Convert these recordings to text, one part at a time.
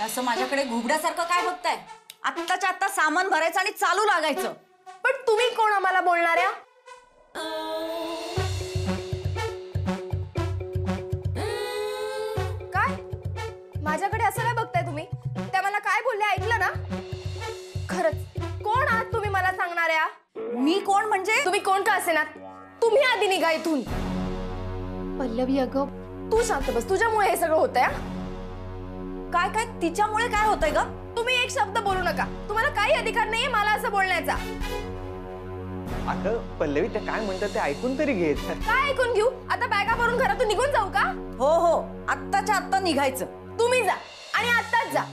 असं माझ्याकडे घुबड्यासारखं काय बघताय? आत्ताच्या आत्ता सामान भरायचं आणि चालू लागायचं. पण तुम्ही कोण आम्हाला बोलणाऱ्या? काय माझ्याकडे असं काय बघताय तुम्ही? त्या मला काय बोलल्या ऐकलं ना? खरंच कोण आहात तुम्ही मला सांगणाऱ्या? मी कोण म्हणजे? तुम्ही कोण का असे ना, तुम्ही आधी निघा इथून. पल्लवी अगं तू शांत बस, तुझ्यामुळे हे सगळं होतंय. काय काय तिच्यामुळे काय होतंय ग? तुम्ही एक शब्द बोलू नका, तुम्हाला काही अधिकार नाहीये मला असं बोलण्याचा. अगं पल्लवी त्या काय म्हणतात ते ऐकून तरी घे. काय ऐकून घेऊ? आता बॅगा भरून घरातून निघून जाऊ का? हो हो, आत्ताच्या आत्ता निघायचं. तुम्ही जा आणि आत्ताच जा.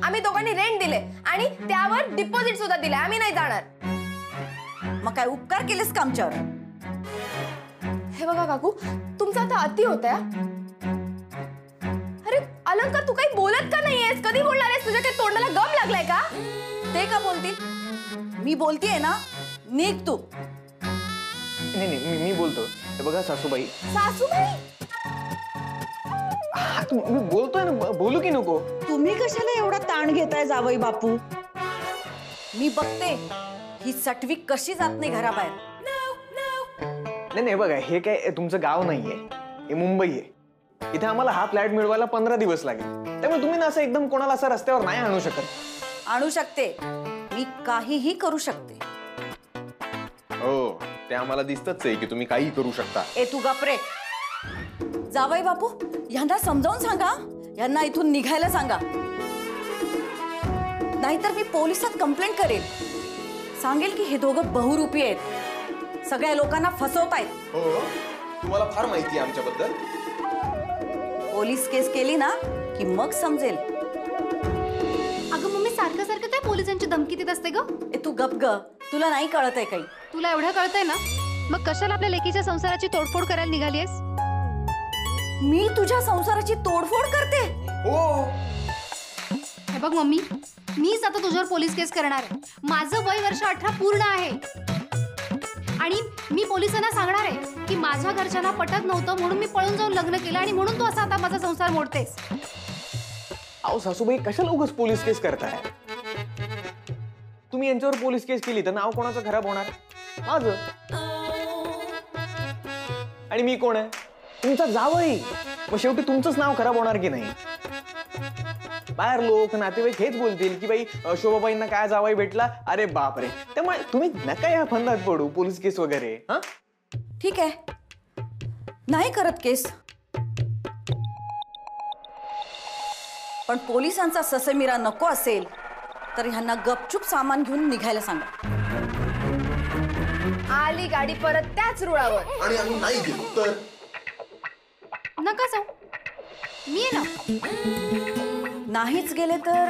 आम्ही दोघांनी रेंट दिले आणि त्यावर डिपॉझिट सुद्धा दिले. आम्ही नाही जाणार. मग काय उपकार केलेस का आमच्यावर? हे बघा काकू, तुमचं आता अति होतंय. अरे अलंकार, तू काही बोलत का नाहीयेस? कधी बोलणार आहेस? तुझ्या काही तोंडाला गम लागलाय का? ते का बोलतील? मी बोलतीये ना, निघ तू. नाही मी बोलतो. हे बघा सासूबाई. सासूबाई? मी बोलतोय ना, बोलू की नको? तुम्ही कशाला एवढा ताण घेताय जावई बापू? मी बघते ही सटवी कशी जात नाही घराबाहेर. नाही बघा, हे काय तुमचं गाव नाहीये, हे मुंबई आहे. इथे आम्हाला हा फ्लॅट मिळवायला 15 दिवस लागेल. त्यामुळे तुम्ही ना असं एकदम कोणाला असं रस्त्यावर नाही आणू शकत. आणू शकते, मी काहीही करू शकते. हो, ते आम्हाला दिसतच आहे की तुम्ही काही करू शकता. ए तू गपरे. जावई बापू, यांना समजावून सांगा, यांना इथून निघायला सांगा. नाहीतर मी पोलिसात कंप्लेंट करेल. सांगेल की हे दोघं बहुरूपी आहेत, सगळ्या लोकांना फसवतायत. हो, तुम्हाला फार माहिती आहे आमच्याबद्दल. पोलीस केस केली ना की मग समजेल. अगं मम्मी, सारखं सारखं काय पोलिसांची धमकी देत असते ग? ए तू गप ग, तुला नाही कळत आहे काही. तुला एवढं कळतंय ना, मग कशाला आपल्या लेकीच्या संसाराची तोडफोड करायला निघालीयस? मी तुझ्या संसाराची तोडफोड करते? हो, हे बघ मम्मी, मीच आता तुझ्यावर पोलीस केस करणार आहे. माझं वय वर्ष 18 पूर्ण आहे आणि मी पोलिसांना सांगणार आहे की माझ्या घरच्यांना पटत नव्हतं म्हणून मी पळून जाऊन लग्न केलं आणि म्हणून तू असा आता माझा संसार मोडतेस. अहो सासूबाई, कशाला उगाच पोलीस केस करताय? तुम्ही यांच्यावर पोलीस केस केली तर नाव कोणाचं खराब होणार? माझं. आणि मी कोण आहे? तुमचा जावई. मग शेवटी तुमचंच नाव खराब होणार की नाही? बाहेर लोक नातेवाईक हेच बोलतील की बाई शोभाबाईंना काय जावई भेटला, अरे बापरे. त्यामुळे तुम्ही नका या फंदात पडू पोलीस केस वगैरे. हा ठीक आहे, नाही करत केस. पण पोलिसांचा ससेमिरा नको असेल तर ह्यांना गपचूप सामान घेऊन निघायला सांगा. आली गाडी परत त्याच रुळावर. आणि आम्ही नाही गेलो तर? नका जाऊ, मी आहे ना. नाहीच गेले तर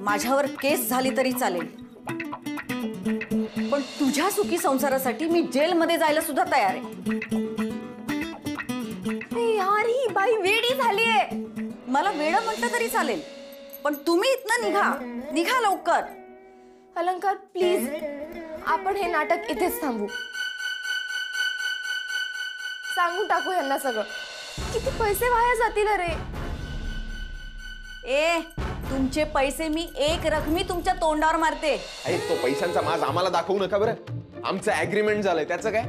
माझ्यावर केस झाली तरी चालेल, पण तुझ्या सुखी संसारासाठी मी जेलमध्ये जायला सुद्धा तयार आहे. यार ही बाई वेडी झालीये. मला वेड म्हटलं तरी चालेल, पण तुम्ही इथनं निघा, निघा लवकर. अलंकार प्लीज, आपण हे नाटक इथेच थांबू. सांगून टाकू यांना सगळं. किती पैसे वाया जातील अरे. ए तुमचे पैसे मी एक रकमी तुमच्या तोंडावर मारते. अरे तो पैशांचा माज आम्हाला दाखवू नका बरं. आमचं ऍग्रीमेंट झालंय, त्याचं काय?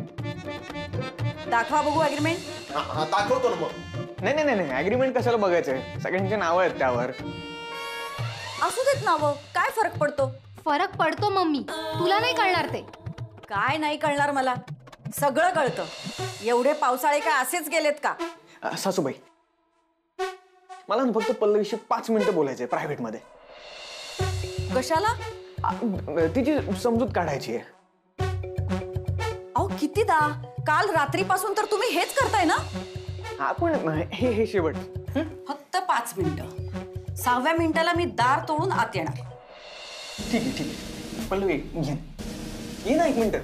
दाखवा बघू अग्रीमेंट. हा दाखवतो ना मग. नाही अग्रीमेंट कशाला बघायचंय? सगळ्यांची नावं आहेत त्यावर. असू देत नावं, काय फरक पडतो? फरक पडतो मम्मी, तुला नाही कळणार ते. काय नाही कळणार मला, सगळं कळतं. एवढे पावसाळे काय असेच गेलेत का? सासूबाई, मला ना फक्त पल्लवीशी 5 मिनिटं बोलायचंय प्रायव्हेट मध्ये. कशाला? तिची समजूत काढायची आहे. अहो कितीदा, काल रात्रीपासून तर तुम्ही हेच करताय ना. आपण हे शेवट. फक्त 5 मिनिटं. 6व्या मिनिटाला मी दार तोडून आत येणार. ठीक आहे पल्लवी, ये ना 1 मिनिट.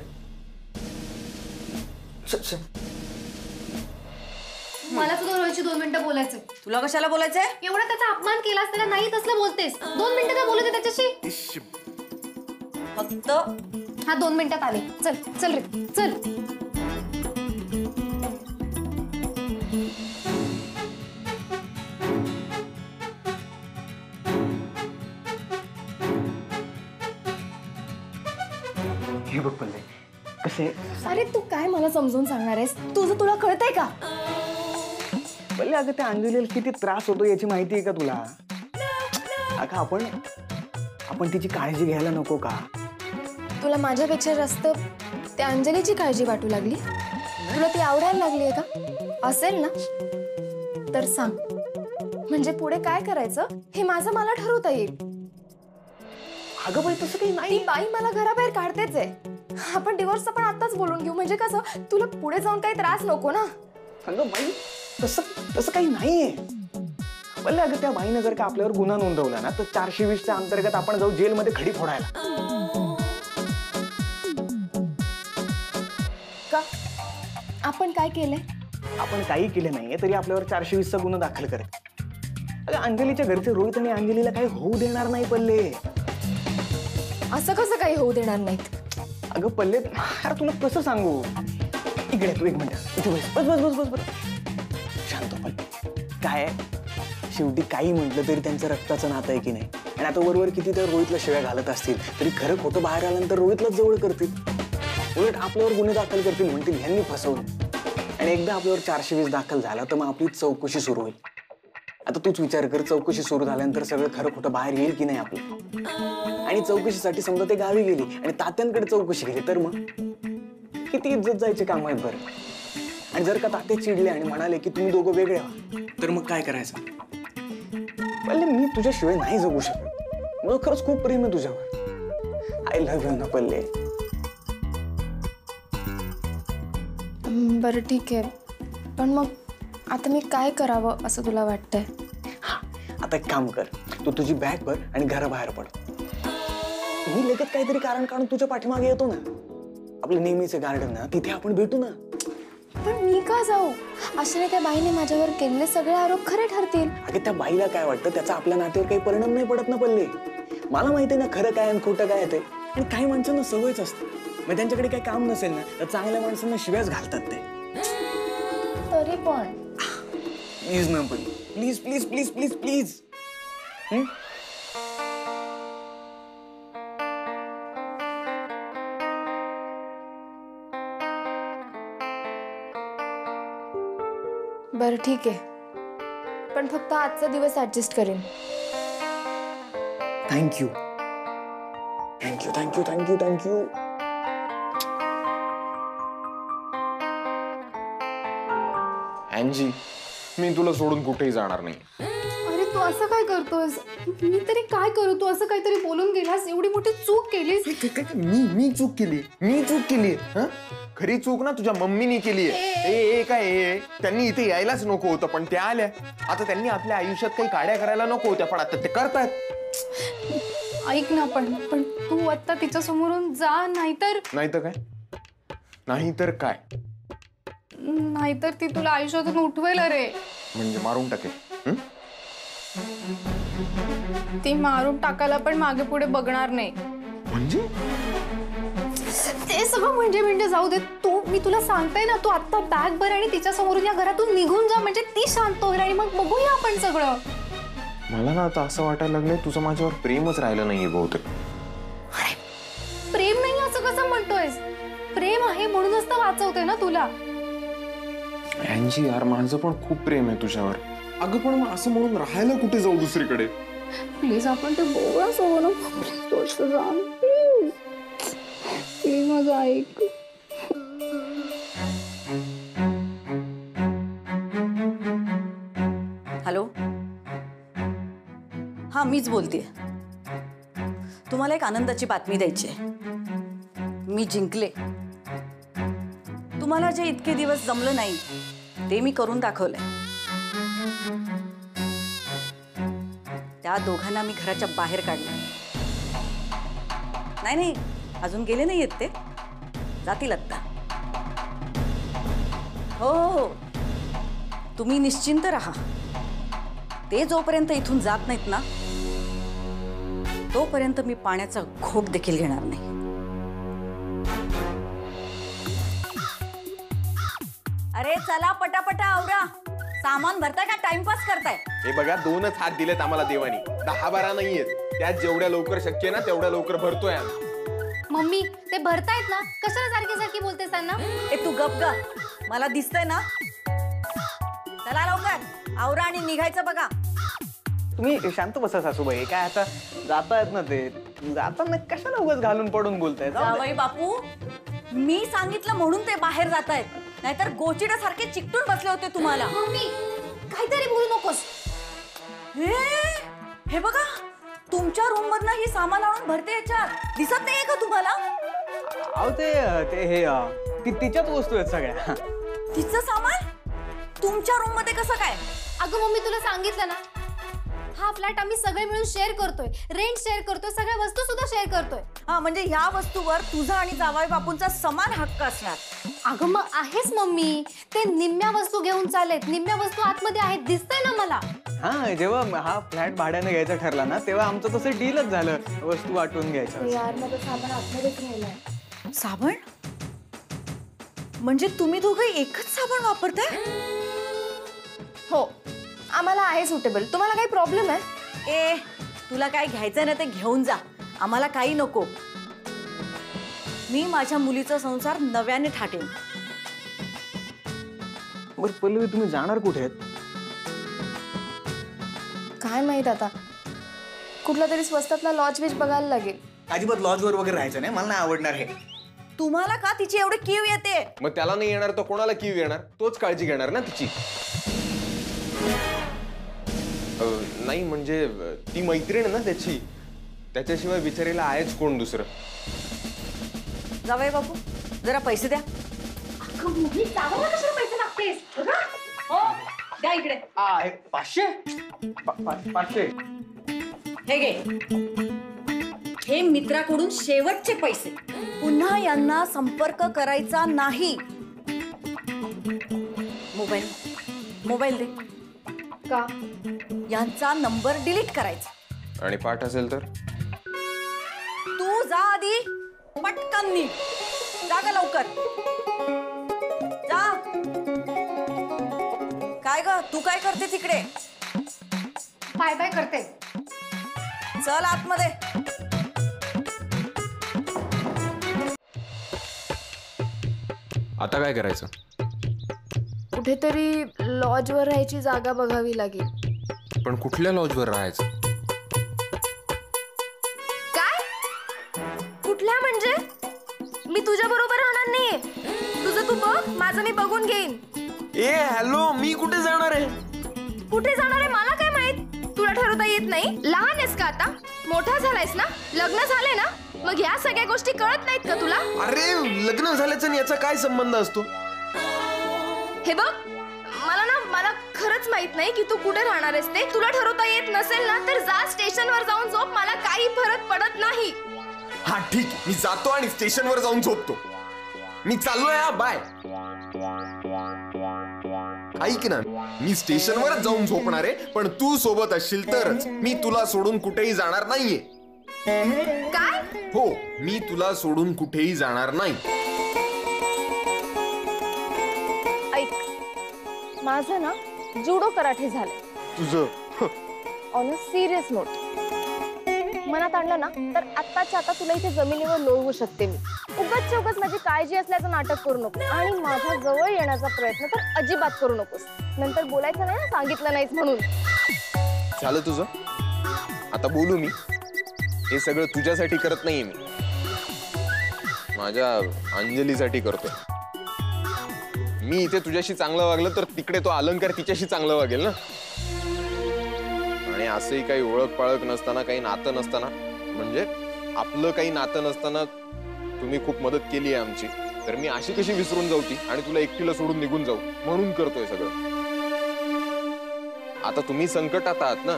मला तुझं रोजची 2 मिनिटं बोलायचंय. तुला कशाला बोलायचंय? एवढा त्याचा अपमान केला असताना नाही तसलं बोलतेस. 2 मिनिटं काय बोलते त्याच्याशी? फक्त हा 2 मिनिटात आले. चल चल रे चल. हे बघ पल्ले, कसे अरे तू काय मला समजून सांगणार आहेस? तुझं तुला कळतंय का? पल्ले, अगं त्या अंजलीला किती त्रास होतो याची माहिती आहे का तुला? अगं आपण तिची काळजी घ्यायला नको का? तुला माझ्यापेक्षा जास्त त्या अंजलीची काळजी वाटू लागली? तुला ती आवडायला लागली आहे का? असेल ना तर सांग, म्हणजे पुढे काय करायचं हे मला ठरवता येईल. अगं बाई, तसं काही नाही. ती बाई मला घराबाहेर काढतेच आहे. आपण डिवोर्सचं पण आताच बोलून घेऊ, म्हणजे कसं तुला पुढे जाऊन काही त्रास नको ना. अगं बाई, तसं काही नाहीये. पल्ले, अगं त्या बाईने जर का आपल्यावर गुन्हा नोंदवला ना तर 420च्या अंतर्गत आपण जाऊ जेलमध्ये खडी फोडायला. का? आपण काय केलंय? आपण काही केले नाहीये तरी आपल्यावर 420चा गुन्हा दाखल करत. अगं अंजलीच्या घरचे रोहित आणि अंजलीला काही होऊ देणार नाही पल्ले. असं कसं काही होऊ देणार नाहीत? अगं पल्ले, यार तुला कसं सांगू? इकडे तू एक मिनिट इथे बस बस बस बस बस शांत पल्ले. काय शेवटी काही म्हटलं तरी त्यांचं रक्ताचं नातं आहे की नाही? आणि आता वरवर किती तर रोहितला शिव्या घालत असतील तरी खरं खोटं बाहेर आल्यानंतर रोहितलाच जवळ करतील. उलट आपल्यावर गुन्हे दाखल करतील, म्हणतील ह्यांनी फसवलं. आणि एकदा आपल्यावर 420 दाखल झाला तर मग आपली चौकशी सुरू होईल. आता तूच विचार कर, चौकशी सुरू झाल्यानंतर सगळं खरं खोटं बाहेर येईल की नाही आपलं? आणि चौकशीसाठी समजा ते गावी गेली आणि तात्यांकडे चौकशी केली तर मग किती इज्जत जायचे काम आहेत बरं. आणि जर का तात्या चिडले आणि म्हणाले की तुम्ही दोघं वेगळे व्हा तर मग काय करायचं? पल्ले, मी तुझ्याशिवाय नाही जगू शकत. मला खरंच खूप प्रेम आहे तुझ्यावर. आय लव्ह यू ना पल्ले. बरं ठीक आहे, पण मग आता मी काय करावं असं तुला वाटतंय? आता एक काम कर, तू तुझी बॅग भर आणि घराबाहेर पड. मी लगेच काहीतरी कारण काढून तुझ्या पाठीमागे येतो ना. आपलं नेहमीचं गार्डन ना, तिथे आपण भेटू ना. पण मी का जाऊ? अशाने त्या बाईने माझ्यावर केलेले सगळे आरोप खरे ठरतील. अगं त्या बाईला काय वाटतं त्याचा आपल्या नात्यावर काही परिणाम नाही पडत ना पल्ले. मला माहिती आहे ना खरं काय आणि खोटं काय ते. आणि काही माणसांना सवयच असते, मग त्यांच्याकडे काही काम नसेल ना तर चांगल्या माणसांना शिव्याच घालतात ते. तरी पण प्लीज ना पल्ले, please please please please please. बरं ठीक आहे, पण फक्त आजचा दिवस ऍडजस्ट करेन. Thank you thank you thank you thank you thank you. Anji, मी तुला सोडून कुठेही जाणार नाही. अरे तू असं काय करतोयस? मी तरी काय करू? तू असं काहीतरी बोलून गेलास, एवढी मोठी चूक केलीस. मी चूक केली हं? खरी चूक ना तुझ्या मम्मीनी केली आहे. काय त्यांनी इथे यायलाच नको होतं पण त्या आल्या. आता त्यांनी आपल्या आयुष्यात काही काड्या करायला नको होत्या पण आता ते करतात. ऐक ना, पण तू आता तिच्या समोरून जा, नाहीतर नाहीतर ती तुला आयुष्यातून उठवेल रे. म्हणजे मारून टाकेल. ती मारून टाकायला पण मागे पुढे बघणार नाही. म्हणजे ते सगळं म्हणजे जाऊ दे. मी तुला सांगते ना, तू आता बॅग भर आणि तिच्या समोरून या घरातून निघून जा, म्हणजे ती शांत होईल आणि मग बघूया आपण सगळं. मला ना आता असं वाटायला लागलंय तुझं माझ्यावर प्रेमच राहिलं नाहीये बहुतेक. प्रेम नाही असं कसं म्हणतोयस? प्रेम आहे म्हणूनच तर वाचवतोय ना तुला. अँजी यार, माझं पण खूप प्रेम आहे तुझ्यावर. अगं पण मग असं म्हणून राहायला कुठे जाऊ दुसरीकडे? प्लीज आपण ते बोला सोबत प्लीज प्लीज माझं ऐक. हॅलो, हा मीच बोलतेय. तुम्हाला एक आनंदाची बातमी द्यायची आहे. मी जिंकले. तुम्हाला जे इतके दिवस जमलं नाही ते मी करून दाखवलंय. त्या दोघांना मी घराच्या बाहेर काढलं. नाही अजून गेले नाही आहेत, ते जातील आत्ता. हो, तुम्ही निश्चिंत राहा. ते जोपर्यंत इथून जात नाहीत ना तोपर्यंत मी पाण्याचा घोट देखील घेणार नाही. अरे चला पटापटा आवरा. सामान भरताय का टाइमपास करताय? हे बघा, 2च हात दिलेत आम्हाला देवानी, 10-12 नाहीयेत. त्यात जेवढ्या लवकर शक्य ना तेवढ्या लवकर भरतोय आम्ही. मम्मी ते भरतायत ना, कशाला सारखी सारखी बोलतेस त्यांना? ए तू गप ग, मला दिसतंय ना. चला लवकर आवरा आणि निघायचं बघा. तुम्ही शांत बसा सासूबाई. काय आता जातायत ना ते, जाताना कशाला उगाच घालून पडून बोलतायत? जावई बापू, मी सांगितलं म्हणून ते बाहेर जात आहेत, नाहीतर गोचिड्यासारखे चिकटून बसले होते तुम्हाला. मम्मी काहीतरी बोलू नकोस. हे बघा, तुमच्या रूम मधनं ही सामान आणून भरते याच्यात. दिसत नाहीये का तुम्हाला? अहो ते हे तिच्याच वस्तू आहेत सगळ्या. तिचं सामान तुमच्या रूम मध्ये कसं काय? अगं मम्मी तुला सांगितलं ना, हा फ्लॅट आम्ही सगळे मिळून शेअर करतोय, रेंट शेअर करतोय, सगळ्या वस्तू सुद्धा शेअर करतोय. हा म्हणजे ह्या वस्तूवर तुझा आणि जावई बापूंचा समान हक्क असणार. अगं मग आहेच मम्मी, ते निम्म्या वस्तू घेऊन चालेत, निम्म्या वस्तू आतमध्ये आहेत, दिसतंय ना मला. हा, जेव्हा हा फ्लॅट भाड्याने घ्यायचा ठरला ना, तेव्हा आमचं तसं डीलच झालं, वस्तू वाटून घ्यायच्या. यार माझं सामान आतमध्येच राहिलंय. साबण म्हणजे तुम्ही दोघं एकच साबण वापरताय? हो, आम्हाला आहे सुटेबल. तुम्हाला काही प्रॉब्लेम आहे? ए तुला काय घ्यायचं ना ते घेऊन जा, आम्हाला काही नको. मी माझ्या मुलीचा संसार नव्याने थाटेन. बरं पल्लवी, तुम्ही जाणार कुठे आहेत? काय माहित आता, कुठला तरी स्वस्तातला लॉज बीच बघायला लागेल. अजिबात लॉजवर वगैरे राहायचं नाही, मला नाही आवडणार हे. तुम्हाला का तिची एवढी कीव येते? मग त्याला नाही येणार तर कोणाला कीव येणार? तोच काळजी घेणार ना तिची. नाही म्हणजे ती मैत्रीण आहे ना त्याची, त्याच्याशिवाय बिचारीला आहेच कोण दुसरं. जावई बापू जरा पैसे द्या. अगं मम्मी जावं कशाला पैसे लागतेस? हो द्या इकडे. 500. हे घे, हे मित्राकडून शेवटचे पैसे. पुन्हा यांना संपर्क करायचा नाही. मोबाईल दे. का? यांचा नंबर डिलीट करायचा. आणि पाठ असेल तर तू जा आधी, पटकन निघ. जा ग लवकर, जा. काय ग तू काय करते तिकडे? बाय बाय करते. चल आतमध्ये. आता काय करायचं? कुठेतरी लॉजवर राहायची जागा बघावी लागेल. पण कुठल्या लॉजवर राहायचं? काय? कुठल्या म्हणजे? मी तुझ्या बरोबर राहणार नाहीये. तुझं तू बघ, माझं मी बघून घेईन. ए हॅलो, मी कुठे जाणार आहे? कुठे जाणार आहे मला काय माहित? तुला ठरवता येत नाही? लहान आहेस का आता? मोठा झालायस ना? लग्न झालंय ना? मग ह्या सगळ्या गोष्टी कळत नाहीत का तुला? अरे लग्न झाल्याचं आणि याचा काय संबंध असतो? हे बघ, मला खरंच माहित नाही की तू कुठे राहणार आहेस ते. तुला ठरवता येत नसेल ना तर जा स्टेशनवर जाऊन झोप, मला काही फरक पडत नाही. हा ठीक, मी जातो आणि स्टेशनवर जाऊन झोपतो. मी चाललोय, हा बाय. ऐक ना, मी स्टेशनवरच जाऊन झोपणार आहे, पण तू सोबत असशील तरच. मी तुला सोडून कुठेही जाणार नाहीये. काय? हो, मी तुला सोडून कुठेही जाणार नाही. ऐक, माझं ना जुडो कराटे झालंय. तुझं ऑन अ सिरियस नोट. मनात आणलं ना तर आत्ताच्या आता तुला इथे जमिनीवर लोळवू शकते मी. उगाच माझी काळजी असल्याचं नाटक करू नको आणि माझ्या जवळ येण्याचा प्रयत्न तर अजिबात करू नकोस. नंतर बोलायचं नाही ना, सांगितलं नाहीस म्हणून. झालं तुझं? आता बोलू मी. हे सगळं तुझ्यासाठी करत नाहीये मी, माझ्या अंजलीसाठी करतोय. मी इथे तुझ्याशी चांगलं वागलं तर तिकडे तो अलंकार तिच्याशी चांगलं वागेल ना. आणि असंही काही ओळख पाळख नसताना, काही नातं नसताना, म्हणजे आपलं काही नातं नसताना तुम्ही खूप मदत केली आहे आमची, तर मी अशी कशी विसरून जाऊ ती आणि तुला एकटीला सोडून निघून जाऊ म्हणून करतोय सगळं. आता तुम्ही संकटात आहात ना,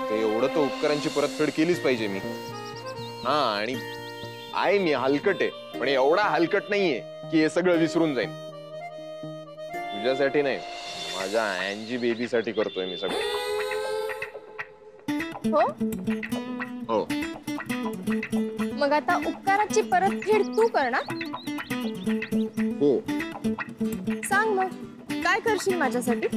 ते एवढं तर उपकारांची परतफेड केलीच पाहिजे मी. हा, आणि आहे मी हलकट आहे, पण एवढा हलकट नाहीये की हे सगळं विसरून जाईन. तुझ्यासाठी नाही, माझ्या अँजी बेबीसाठी करतोय मी सगळं. हो, हो. मग आता उपकाराची परतफेड तू करणार? हो. सांग मग, काय करशील माझ्यासाठी?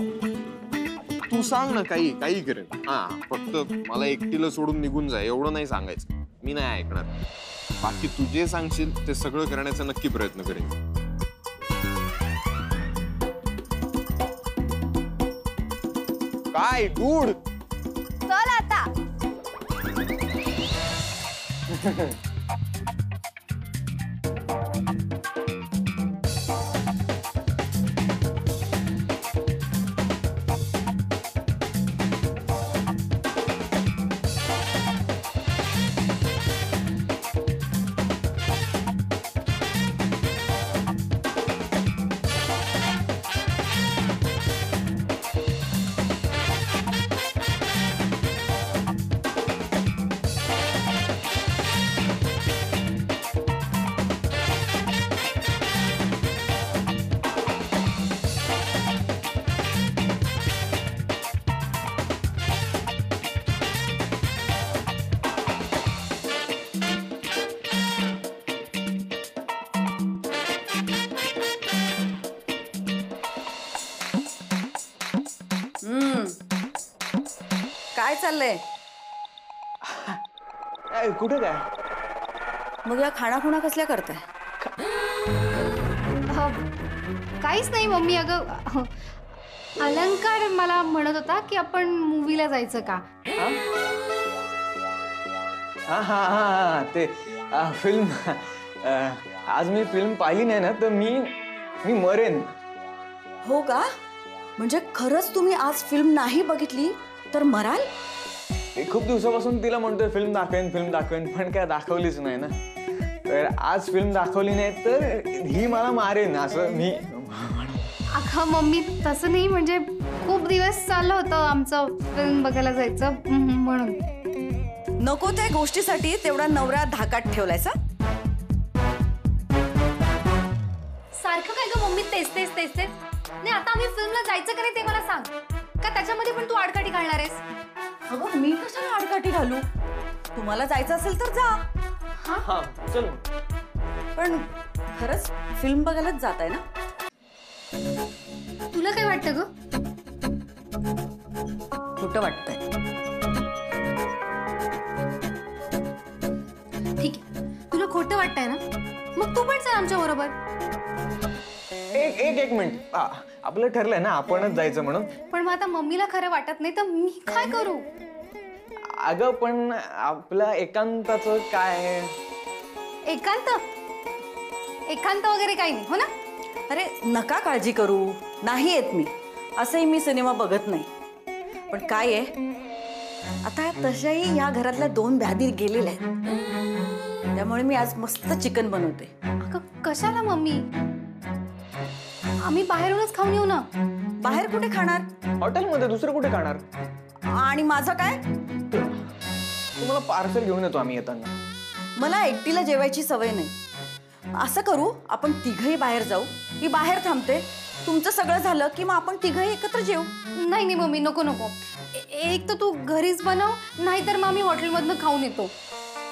तू सांग ना, काही करेन. हा, फक्त मला एकटीला सोडून निघून जा एवढं नाही सांगायचं. मी नाही ऐकणार. बाकी तू जे सांगशील ते सगळं करण्याचा नक्की प्रयत्न करेन. काय डूड? चल आता. काय चाललंय? कुठे काय? मग या खाणाखुणा कसल्या करताय? काहीच नाही मम्मी. अगं अलंकार मला म्हणत होता की आपण मूवीला जायचं का. हा हा हा ते फिल्म. आज मी फिल्म पाहिली नाही ना तर मी मरेन. हो का? म्हणजे खरंच तुम्ही आज फिल्म नाही बघितली तर मराल? खूप दिवसापासून तिला म्हणतोय फिल्म दाखवेन पण काय दाखवलीच नाही ना. तर आज फिल्म दाखवली नाही तर ही मला मारेन असं मी. अगं मम्मी तसं नाही, म्हणजे खूप दिवस चाललं होतं आमचं फिल्म बघायला जायचं म्हणून. नको त्या गोष्टीसाठी तेवढा नवरा धाकात ठेवलायसा? सारखं काय ग मम्मी तेच नाही. आता आम्ही फिल्मला जायचं का नाही ते मला सांग. का त्याच्यामध्ये पण तू आडकाठी घालणार आहेस? अगं मी कशाला आडकाठी घालू? तुम्हाला जायचं असेल तर जा. हा चल. पण खरंच फिल्म बघायलाच जात आहे ना? तुला काय वाटतं ग? खोटं वाटतंय. ठीक आहे, तुला खोटं वाटतंय ना, मग तू पण चल आमच्या बरोबर. एक मिनिट. आपलं ठरलंय ना आपणच जायचं म्हणून. पण मग आता मम्मीला खरं वाटत नाही तर मी काय करू? अगं पण आपल्या एकांताचं काय? एकांत वगैरे काही नाही हो ना. अरे नका काळजी करू, नाही येत मी. असंही मी सिनेमा बघत नाही. पण काय आहे, आता तशाही ह्या घरातल्या 2 व्याधी गेलेल्या आहेत. त्यामुळे मी आज मस्त चिकन बनवते. अगं कशाला मम्मी? आम्ही बाहेरूनच खाऊन येऊ ना. बाहेर कुठे खाणार? हॉटेलमध्ये. दुसरं कुठे खाणार? आणि माझं काय? तुम्हाला पार्सल घेऊन येतो आम्ही येताना. मला एकटीला जेवायची सवय नाही. असं करू, आपण तिघही बाहेर जाऊ. मी बाहेर थांबते. तुमचं सगळं झालं की मग आपण तिघही एकत्र जेवू. नाही मम्मी, नको. एक तर तू घरीच बनव, नाहीतर मग आम्ही हॉटेलमधनं खाऊन येतो.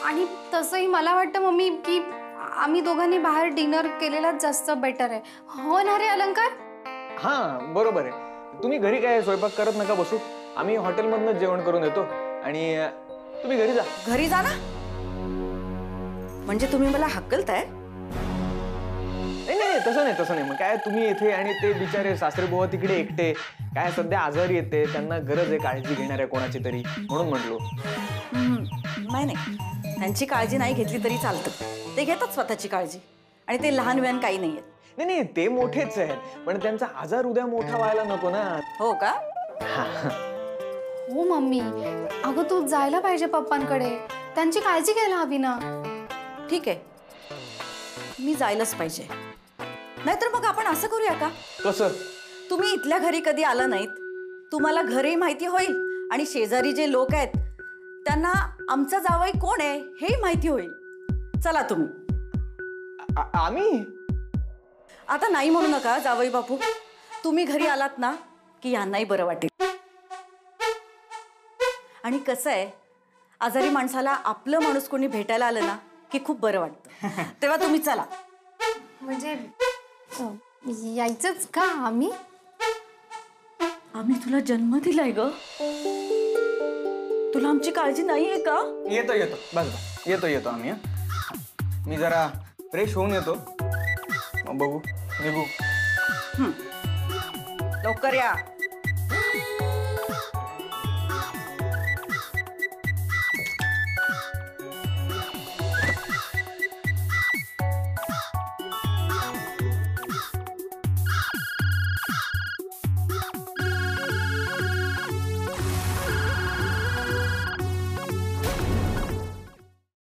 आणि तसंही मला वाटतं मम्मी की आम्ही दोघांनी बाहेर डिनर केलेलाच जास्त बेटर आहे. हो ना रे अलंकार? हा बरोबर आहे. तुम्ही घरी काय स्वयंपाक करत नका बसू. आम्ही हॉटेलमधनच जेवण करून येतो आणि तुम्ही घरी जा. घरी जा ना? म्हणजे तुम्ही मला हकलताय? नाही तसं नाही. मग काय तुम्ही इथे आणि ते बिचारे सासरे बुवा तिकडे एकटे, काय सध्या आजारी येते, त्यांना गरज आहे काळजी घेणाऱ्या कोणाची तरी, म्हणून म्हटलो. नाही त्यांची काळजी नाही घेतली तरी चालतं. ते घेतात स्वतःची काळजी. आणि ते लहान व्यान काही नाहीये. नाही ते मोठेच आहेत, पण त्यांचा आजार उद्या मोठा व्हायला नको ना. हो का? हो मम्मी, अगं तू जायला पाहिजे पप्पांकडे. त्यांची काळजी घ्यायला हवी ना. ठीक आहे, मी जायलाच पाहिजे. नाहीतर मग आपण असं करूया का? कसं? तुम्ही इथल्या घरी कधी आला नाहीत, तुम्हाला घरही माहिती होईल आणि शेजारी जे लोक आहेत त्यांना आमचा जावई कोण आहे हेही माहिती होईल. चला तुम्ही. आम्ही? आता नाही म्हणू नका जावई बापू. तुम्ही घरी आलात ना की यांनाही बरं वाटेल. आणि कसं आहे, आजारी माणसाला आपलं माणूस कोणी भेटायला आलं ना की खूप बरं वाटतं. तेव्हा तुम्ही चला. म्हणजे यायचंच का आम्ही? आम्ही तुला जन्म दिलाय ग. तुला आमची काळजी नाहीये का? येतो बस येतो आम्ही. मी जरा फ्रेश होऊन येतो, मग बघू निघू. लवकर या.